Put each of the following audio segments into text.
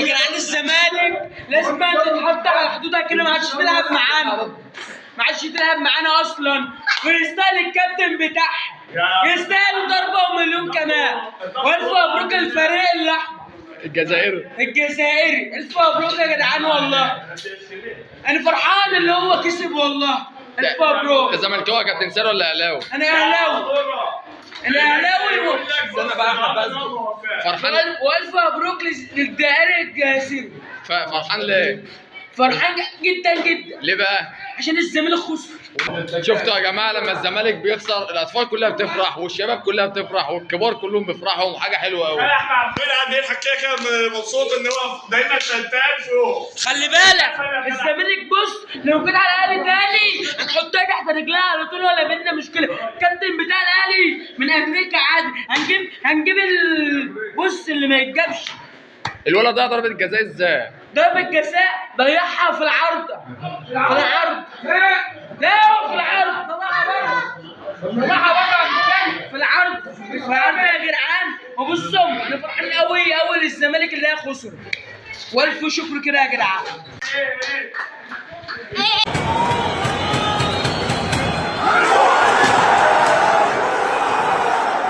يا جدعان الزمالك لازم تتحط على حدودها كده، ما عادش تلعب معانا، ما عادش تلعب معانا اصلا، ويستاهل الكابتن بتاعها، يستاهل ضربه ومليون كمان. والف مبروك الفريق الاحمر الجزائري، الف مبروك يا جدعان والله. انا فرحان اللي هو كسب والله، الف مبروك. الزملكاوي يا كابتن سارة ولا اهلاوي؟ انا اهلاوي، انا اهلاوي. استنى بقى احمد بس. فرحان والف مبروك للجزائري الجزائري. فرحان ليه؟ فرحان جدا جدا. ليه بقى؟ عشان الزمالك خسر. شفتوا يا جماعه لما الزمالك بيخسر الاطفال كلها بتفرح والشباب كلها بتفرح والكبار كلهم بيفرحوا، حاجه حلوه قوي. احنا عارفين قد ايه الحكايه كده، مبسوط ان هو دايما شتان فوق. خلي بالك الزمالك بص لو كده على الاهلي تاني هنحطها تحت رجلها على طول ولا بينا مشكله. الكابتن بتاع الاهلي من امريكا عادي، هنجيب بص اللي ما يتجابش. الولد ده ضربه الجزاء ازاي؟ ضربة جزاء ضيعها في العارضة، في العرض، لا في العرض، طلعها بره في العرض، في العرض يا جدعان. وبصوا انا فرحان قوي للزمالك اللي هي خسر، والف شكر كده يا جدعان.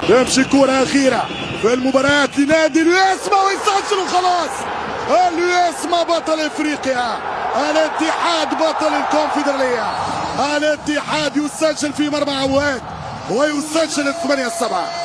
يمشي كرة أخيرة في المباريات لنادي الياسما ويسجل وخلاص. الياسما بطل افريقيا، الاتحاد بطل الكونفدرالية. الاتحاد يسجل في مرمى عواد ويسجل 8-7.